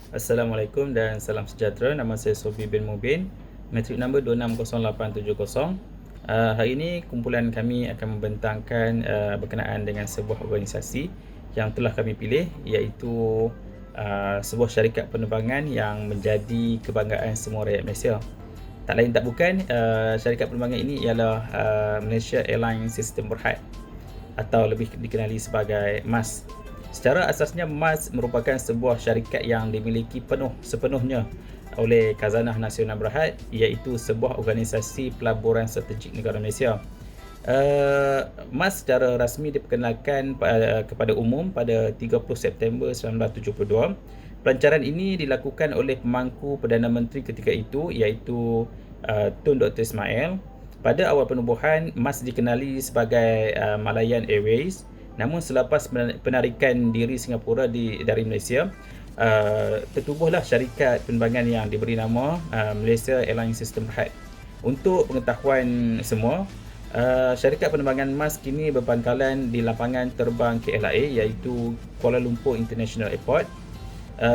Assalamualaikum dan salam sejahtera. Nama saya Sofi bin Mubin. Matrik nombor 260870. Hari ini kumpulan kami akan membentangkan berkenaan dengan sebuah organisasi yang telah kami pilih, iaitu sebuah syarikat penerbangan yang menjadi kebanggaan semua rakyat Malaysia. Tak lain tak bukan, syarikat penerbangan ini ialah Malaysia Airlines System Berhad, atau lebih dikenali sebagai MAS. Secara asasnya, MAS merupakan sebuah syarikat yang dimiliki sepenuhnya oleh Khazanah Nasional Berhad, iaitu sebuah organisasi pelaburan strategik negara Malaysia. MAS secara rasmi diperkenalkan kepada umum pada 30 September 1972. Pelancaran ini dilakukan oleh pemangku Perdana Menteri ketika itu, iaitu Tun Dr. Ismail. Pada awal penubuhan, MAS dikenali sebagai Malayan Airways. Namun selepas penarikan diri Singapura dari Malaysia, tertubuhlah syarikat penerbangan yang diberi nama Malaysia Airlines System Berhad. Untuk pengetahuan semua, syarikat penerbangan MAS kini berpangkalan di lapangan terbang KLIA, iaitu Kuala Lumpur International Airport.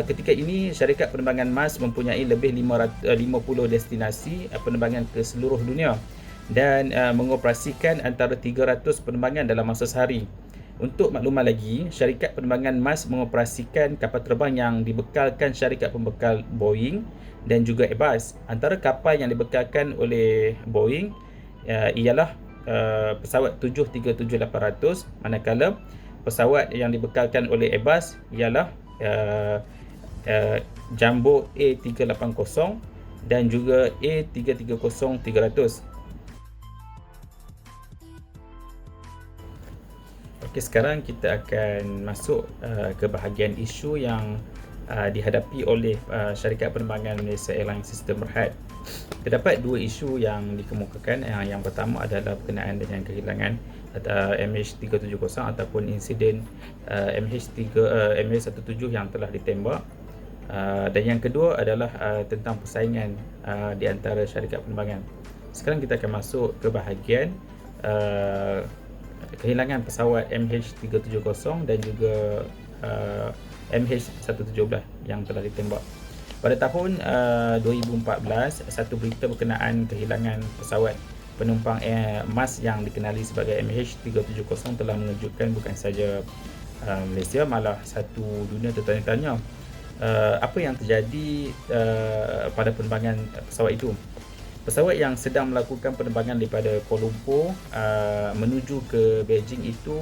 Ketika ini, syarikat penerbangan MAS mempunyai lebih 50 destinasi penerbangan ke seluruh dunia dan mengoperasikan antara 300 penerbangan dalam masa sehari. Untuk makluman lagi, syarikat penerbangan MAS mengoperasikan kapal terbang yang dibekalkan syarikat pembekal Boeing dan juga Airbus. Antara kapal yang dibekalkan oleh Boeing ialah pesawat 737-800, manakala pesawat yang dibekalkan oleh Airbus ialah Jumbo A380 dan juga A330-300. Okey, sekarang kita akan masuk ke bahagian isu yang dihadapi oleh syarikat penerbangan Malaysia Airlines System Berhad. Terdapat dua isu yang dikemukakan. Yang pertama adalah berkenaan dengan kehilangan MH370 ataupun insiden MH17 yang telah ditembak. Dan yang kedua adalah tentang persaingan di antara syarikat penerbangan. Sekarang kita akan masuk ke bahagian kehilangan pesawat MH370 dan juga MH17 yang telah ditembak. Pada tahun 2014, satu berita berkenaan kehilangan pesawat penumpang MAS yang dikenali sebagai MH370 telah mengejutkan bukan saja Malaysia, malah satu dunia tertanya-tanya apa yang terjadi pada penerbangan pesawat itu. Pesawat yang sedang melakukan penerbangan daripada Kuala Lumpur menuju ke Beijing itu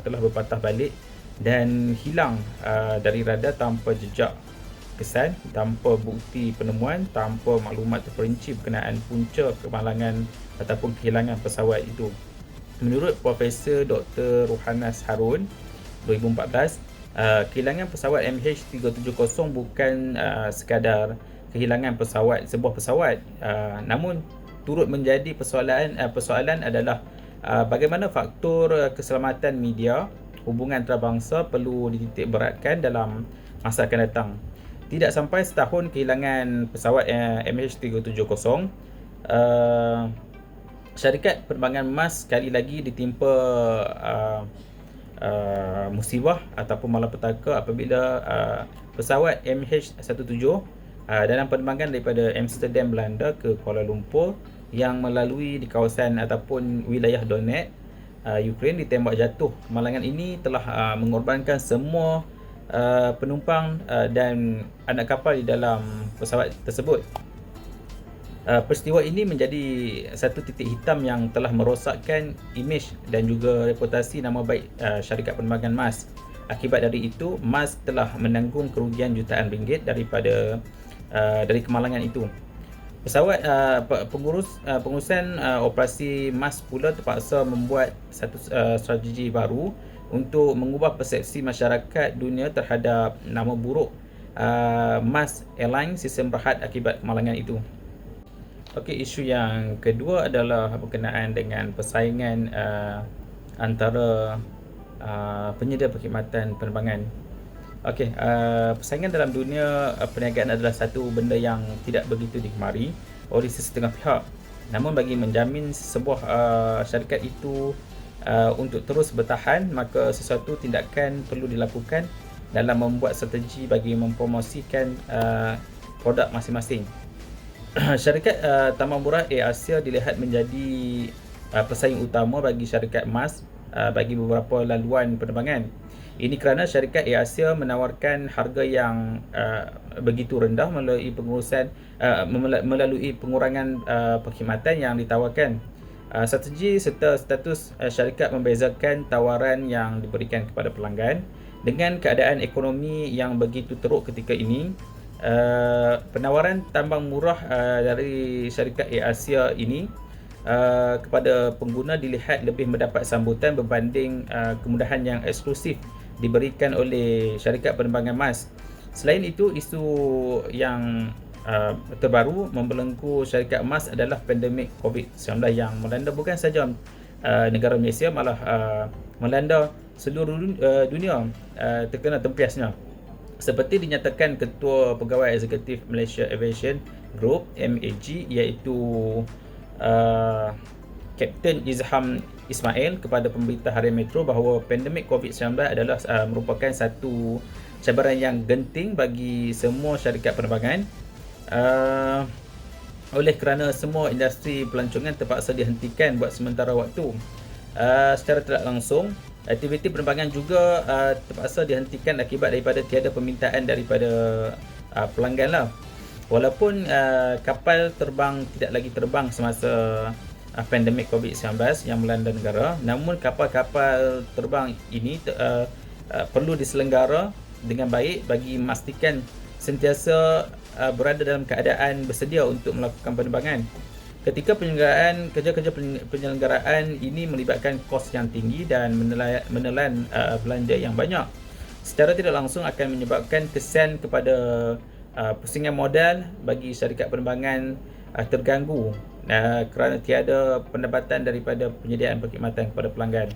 telah berpatah balik dan hilang dari radar tanpa jejak kesan, tanpa bukti penemuan, tanpa maklumat terperinci berkenaan punca kemalangan ataupun kehilangan pesawat itu. Menurut Profesor Dr. Rohanas Harun, 2014, kehilangan pesawat MH370 bukan sekadar kehilangan sebuah pesawat, namun turut menjadi persoalan adalah bagaimana faktor keselamatan media hubungan antarabangsa perlu dititik beratkan dalam masa akan datang. Tidak sampai setahun kehilangan pesawat MH370, syarikat penerbangan MAS sekali lagi ditimpa musibah ataupun malapetaka apabila pesawat MH17 dalam penerbangan daripada Amsterdam, Belanda ke Kuala Lumpur yang melalui di kawasan ataupun wilayah Donetsk, Ukraine, ditembak jatuh. Kemalangan ini telah mengorbankan semua penumpang dan anak kapal di dalam pesawat tersebut. Peristiwa ini menjadi satu titik hitam yang telah merosakkan imej dan juga reputasi nama baik syarikat penerbangan MAS. Akibat dari itu, MAS telah menanggung kerugian jutaan ringgit dari kemalangan itu. Pesawat pengurusan operasi MAS pula terpaksa membuat satu strategi baru untuk mengubah persepsi masyarakat dunia terhadap nama buruk MAS Airlines System Berhad akibat kemalangan itu. Okey, isu yang kedua adalah berkenaan dengan persaingan antara penyedia perkhidmatan penerbangan. Okey, persaingan dalam dunia perniagaan adalah satu benda yang tidak begitu digemari oleh sesetengah pihak. Namun bagi menjamin sebuah syarikat itu untuk terus bertahan, maka sesuatu tindakan perlu dilakukan dalam membuat strategi bagi mempromosikan produk masing-masing. Syarikat Taman Murah Air Asia dilihat menjadi pesaing utama bagi syarikat emas bagi beberapa laluan penerbangan. Ini kerana syarikat Air Asia menawarkan harga yang begitu rendah melalui pengurangan perkhidmatan yang ditawarkan. Strategi serta status syarikat membezakan tawaran yang diberikan kepada pelanggan. Dengan keadaan ekonomi yang begitu teruk ketika ini, penawaran tambang murah dari syarikat Air Asia ini kepada pengguna dilihat lebih mendapat sambutan berbanding kemudahan yang eksklusif diberikan oleh syarikat penerbangan emas. Selain itu, isu yang terbaru membelenggu syarikat emas adalah pandemik COVID-19 yang melanda bukan sahaja negara Malaysia, malah melanda seluruh dunia terkena tempiasnya. Seperti dinyatakan Ketua Pegawai Eksekutif Malaysia Aviation Group MAG, iaitu Kapten Izham Ismail kepada pemberita Harian Metro bahawa pandemik COVID-19 adalah merupakan satu cabaran yang genting bagi semua syarikat penerbangan, oleh kerana semua industri pelancongan terpaksa dihentikan buat sementara waktu. Secara tidak langsung, aktiviti penerbangan juga terpaksa dihentikan akibat daripada tiada permintaan daripada pelanggan lah. Walaupun kapal terbang tidak lagi terbang semasa pandemik COVID-19 yang melanda negara, namun kapal-kapal terbang ini perlu diselenggara dengan baik bagi memastikan sentiasa berada dalam keadaan bersedia untuk melakukan penerbangan. Ketika kerja-kerja penyelenggaraan ini melibatkan kos yang tinggi dan menelan belanja yang banyak, secara tidak langsung akan menyebabkan kesan kepada pusingan modal bagi syarikat penerbangan terganggu kerana tiada pendapatan daripada penyediaan perkhidmatan kepada pelanggan.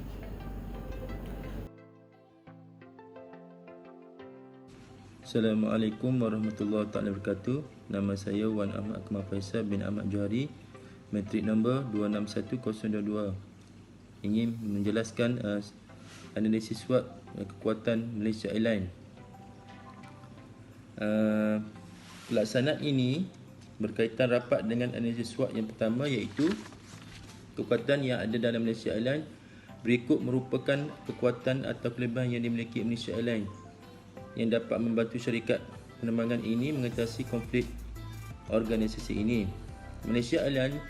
Assalamualaikum warahmatullahi wabarakatuh. Nama saya Wan Ahmad Akmal Faisal bin Ahmad Johari, metrik nombor 261022. Ingin menjelaskan analisis SWOT kekuatan Malaysia Airlines. Pelaksanaan ini berkaitan rapat dengan analisis SWOT yang pertama, iaitu kekuatan yang ada dalam Malaysia Airlines. Berikut merupakan kekuatan atau kelebihan yang dimiliki Malaysia Airlines yang dapat membantu syarikat penerbangan ini mengatasi konflik organisasi ini. Malaysia Airlines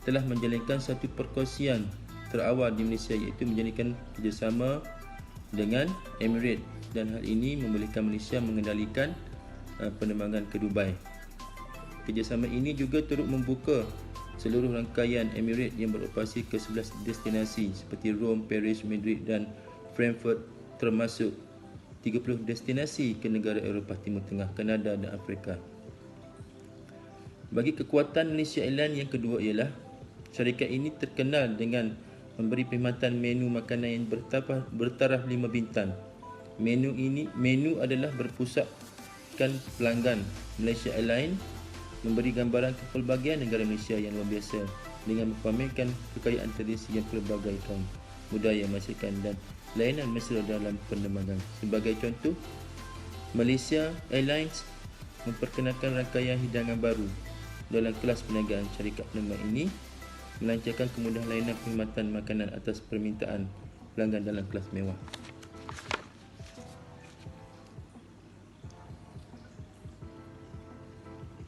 telah menjalankan satu perkongsian terawal di Malaysia, iaitu menjalinkan kerjasama dengan Emirates, dan hal ini membolehkan Malaysia mengendalikan penerbangan ke Dubai. Kerjasama ini juga turut membuka seluruh rangkaian Emirates yang beroperasi ke 11 destinasi seperti Rome, Paris, Madrid dan Frankfurt, termasuk 30 destinasi ke negara Eropah Timur Tengah, Kanada dan Afrika. Bagi kekuatan Malaysia Airlines yang kedua ialah syarikat ini terkenal dengan memberi perkhidmatan menu makanan yang bertaraf 5 bintang. Menu adalah berpusatkan pelanggan. Malaysia Airlines memberi gambaran kepelbagaian negara Malaysia yang luar biasa dengan mempamerkan kekayaan tradisi yang pelbagai kaum, budaya, masakan dan layanan mesra dalam penerbangan. Sebagai contoh, Malaysia Airlines memperkenalkan rangkaian hidangan baru dalam kelas perniagaan. Syarikat penerbangan ini melancarkan kemudahan layanan perkhidmatan makanan atas permintaan pelanggan dalam kelas mewah.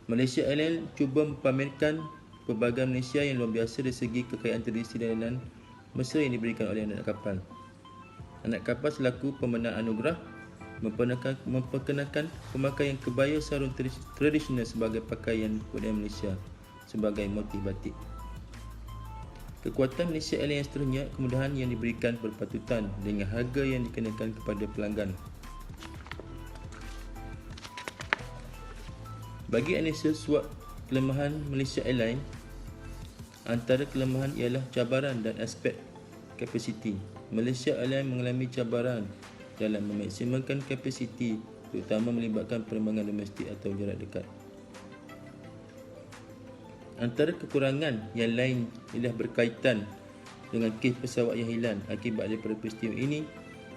Malaysia Airlines cuba mempamerkan pelbagai Malaysia yang luar biasa dari segi kekayaan tradisi dan layanan mesra yang diberikan oleh anak kapal. Anak kapal selaku pemenang anugerah memperkenalkan pemakaian kebaya sarung tradisional sebagai pakaian budaya Malaysia sebagai motif batik. Kekuatan Malaysia Airlines seterusnya, kemudahan yang diberikan berpatutan dengan harga yang dikenakan kepada pelanggan. Bagi analisis SWOT kelemahan Malaysia Airlines, antara kelemahan ialah cabaran dan aspek kapasiti. Malaysia Airlines mengalami cabaran dalam memaksimalkan kapasiti, terutama melibatkan penerbangan domestik atau jarak dekat. Antara kekurangan yang lain ialah berkaitan dengan kes pesawat yang hilang. Akibat daripada peristiwa ini,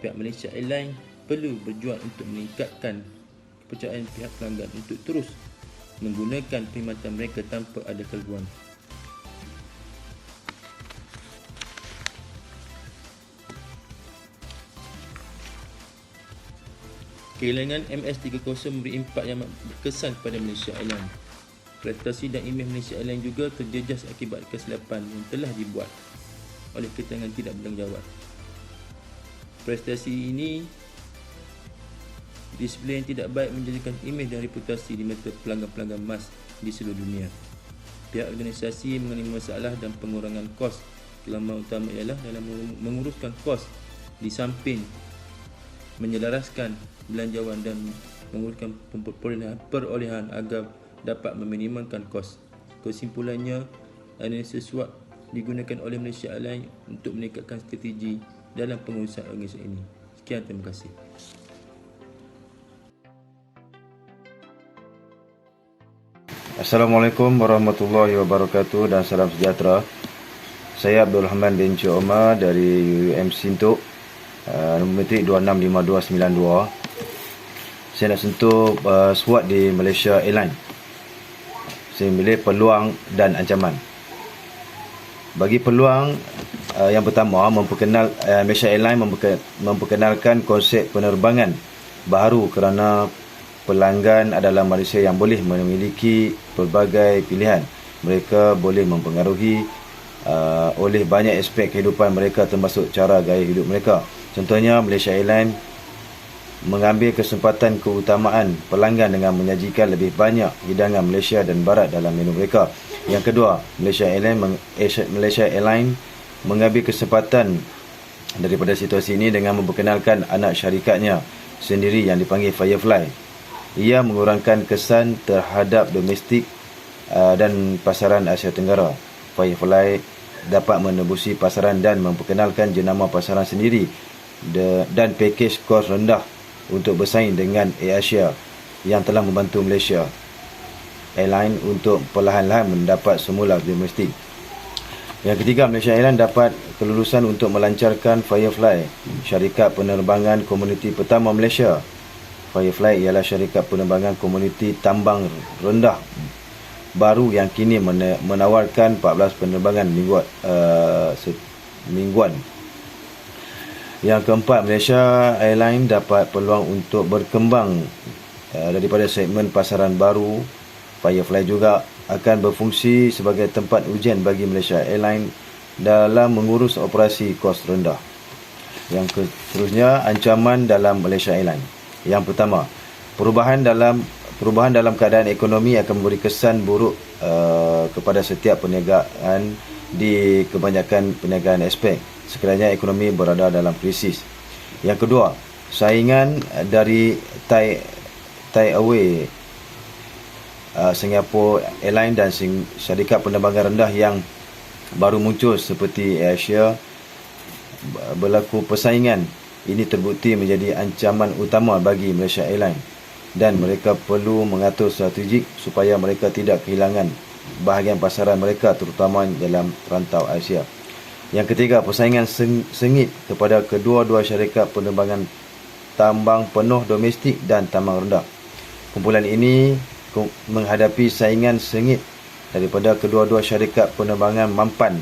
pihak Malaysia Airlines perlu berjuang untuk meningkatkan kepercayaan pihak pelanggan untuk terus menggunakan perkhidmatan mereka tanpa ada keraguan. Kehilangan MS30 memberi impak yang berkesan kepada Malaysia Airlines. Prestasi dan imej Malaysia Airlines juga terjejas akibat kesilapan yang telah dibuat oleh keterangan tidak bertanggungjawab. Prestasi ini, display yang tidak baik menjadikan imej dan reputasi di mata pelanggan-pelanggan emas di seluruh dunia. Pihak organisasi mengalami masalah dan pengurangan kos. Kelemahan utama ialah dalam menguruskan kos di samping menyelaraskan belanjawan dan menguruskan perolehan agar dapat meminimalkan kos. Kesimpulannya, analisis SWOT digunakan oleh Malaysia Airlines untuk meningkatkan strategi dalam pengurusan organisasi ini. Sekian, terima kasih. Assalamualaikum warahmatullahi wabarakatuh dan salam sejahtera. Saya Abdul Rahman bin Cik Omar dari UUM Sintok, nombor metrik 265292. Saya nak sentuh SWOT di Malaysia Airlines. Saya pilih peluang dan ancaman. Bagi peluang, yang pertama, Malaysia Airlines memperkenalkan konsep penerbangan baharu kerana pelanggan adalah manusia yang boleh memiliki pelbagai pilihan. Mereka boleh mempengaruhi oleh banyak aspek kehidupan mereka, termasuk cara gaya hidup mereka. Contohnya, Malaysia Airlines mengambil kesempatan keutamaan pelanggan dengan menyajikan lebih banyak hidangan Malaysia dan Barat dalam menu mereka. Yang kedua, Malaysia Airlines mengambil kesempatan daripada situasi ini dengan memperkenalkan anak syarikatnya sendiri yang dipanggil Firefly. Ia mengurangkan kesan terhadap domestik dan pasaran Asia Tenggara. Firefly dapat menembusi pasaran dan memperkenalkan jenama pasaran sendiri dan pakej kos rendah untuk bersaing dengan AirAsia yang telah membantu Malaysia Airlines untuk perlahan-lahan mendapat semula domestik. Yang ketiga, Malaysia Airlines dapat kelulusan untuk melancarkan Firefly, syarikat penerbangan komuniti pertama Malaysia. Firefly ialah syarikat penerbangan komuniti tambang rendah baru yang kini menawarkan 14 penerbangan mingguan. Yang keempat, Malaysia Airlines dapat peluang untuk berkembang daripada segmen pasaran baru. Firefly juga akan berfungsi sebagai tempat ujian bagi Malaysia Airlines dalam mengurus operasi kos rendah. Yang seterusnya, ancaman dalam Malaysia Airlines. Yang pertama, perubahan dalam keadaan ekonomi akan memberi kesan buruk kepada setiap perniagaan di kebanyakan perniagaan aspek sekiranya ekonomi berada dalam krisis. Yang kedua, saingan dari Thai Airways, Singapore Airlines dan syarikat penerbangan rendah yang baru muncul seperti AirAsia berlaku persaingan. Ini terbukti menjadi ancaman utama bagi Malaysia Airlines dan mereka perlu mengatur strategik supaya mereka tidak kehilangan bahagian pasaran mereka, terutama dalam rantau Asia. Yang ketiga, persaingan sengit kepada kedua-dua syarikat penerbangan tambang penuh domestik dan tambang rendah. Kumpulan ini menghadapi saingan sengit daripada kedua-dua syarikat penerbangan mampan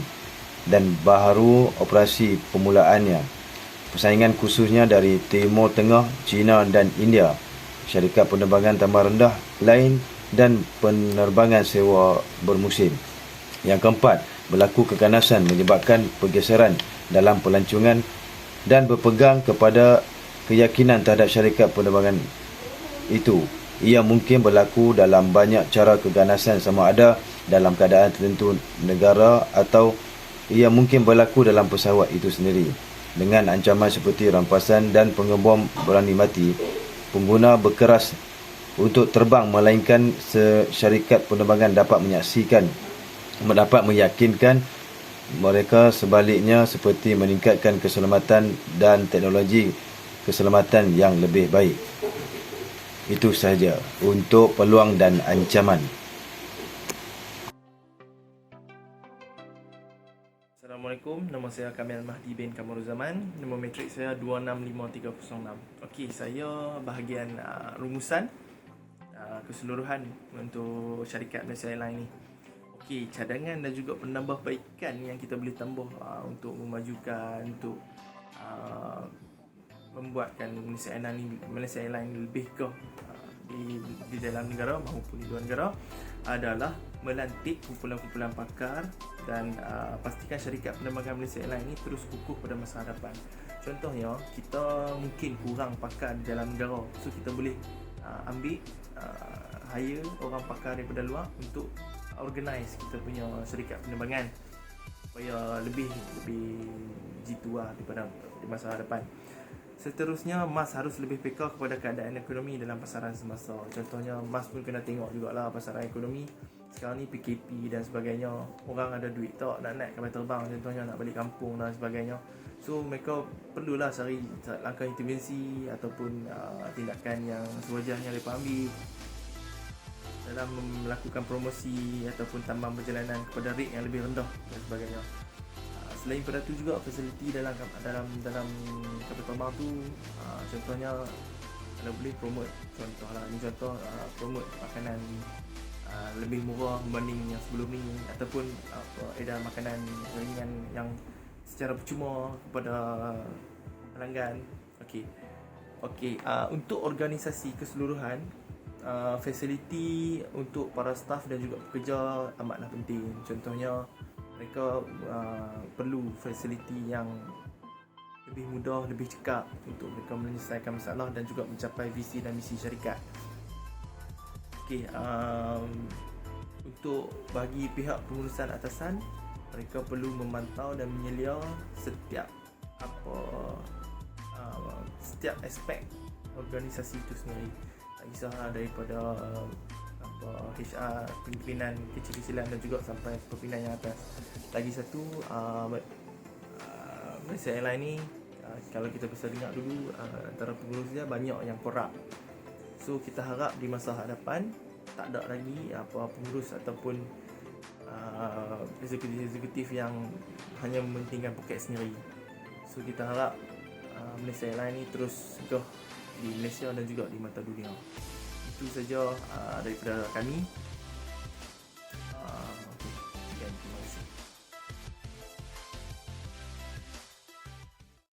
dan baharu operasi permulaannya. Persaingan khususnya dari Timur Tengah, China dan India, syarikat penerbangan tambang rendah lain dan penerbangan sewa bermusim. Yang keempat, berlaku keganasan menyebabkan pergeseran dalam pelancongan dan berpegang kepada keyakinan terhadap syarikat penerbangan itu. Ia mungkin berlaku dalam banyak cara keganasan, sama ada dalam keadaan tertentu negara atau ia mungkin berlaku dalam pesawat itu sendiri. Dengan ancaman seperti rampasan dan pengebom berani mati, pengguna berkeras untuk terbang, melainkan syarikat penerbangan dapat meyakinkan mereka sebaliknya, seperti meningkatkan keselamatan dan teknologi keselamatan yang lebih baik. Itu sahaja untuk peluang dan ancaman. Assalamualaikum Assalamualaikum, nama saya Kamil Mahdi bin Kamaruzaman. Nombor matrik saya 265306. Okey, saya bahagian rumusan keseluruhan untuk syarikat Malaysia Airlines ni. Okey, cadangan dan juga penambahbaikan yang kita boleh tambah untuk memajukan, untuk membuatkan Malaysia Airlines lebih ke di dalam negara maupun di luar negara adalah melantik kumpulan-kumpulan pakar dan pastikan syarikat penerbangan Malaysia Airlines ini terus kukuh pada masa hadapan. Contohnya, kita mungkin kurang pakar di dalam negara, so kita boleh ambil hire orang pakar daripada luar untuk organize kita punya syarikat penerbangan supaya lebih jitu daripada di masa hadapan. Seterusnya, MAS harus lebih peka kepada keadaan ekonomi dalam pasaran semasa. Contohnya, MAS pun kena tengok jugalah pasaran ekonomi. Sekarang ni PKP dan sebagainya, orang ada duit tak nak naik kapal terbang, contohnya nak balik kampung dan sebagainya. So mereka perlulah cari langkah intervensi ataupun tindakan yang sewajarnya mereka ambil dalam melakukan promosi ataupun tambang perjalanan kepada rate yang lebih rendah dan sebagainya. Selain pada tu juga, fasiliti dalam kapal terbang tu, contohnya kalau boleh promote, promote makanan lebih murah berbanding yang sebelum ni, ataupun edar makanan ringan yang secara percuma kepada pelanggan. Okey, untuk organisasi keseluruhan, fasiliti untuk para staf dan juga pekerja amatlah penting. Contohnya, mereka perlu fasiliti yang lebih mudah, lebih cekap untuk mereka menyelesaikan masalah dan juga mencapai visi dan misi syarikat. Okey, untuk bagi pihak pengurusan atasan, mereka perlu memantau dan menyelia setiap aspek organisasi itu sendiri. Tak kisah daripada HR, pimpinan kecil-kecilan dan juga sampai pimpinan yang atas. Lagi satu, Malaysia Airlines ni, kalau kita bisa dengar dulu, antara pengurus dia banyak yang korup. So kita harap di masa hadapan tak ada lagi pengurus ataupun eksekutif yang hanya mementingkan poket sendiri. So kita harap Malaysia Airlines ni terus segah di Malaysia dan juga di mata dunia. Itu saja daripada kami.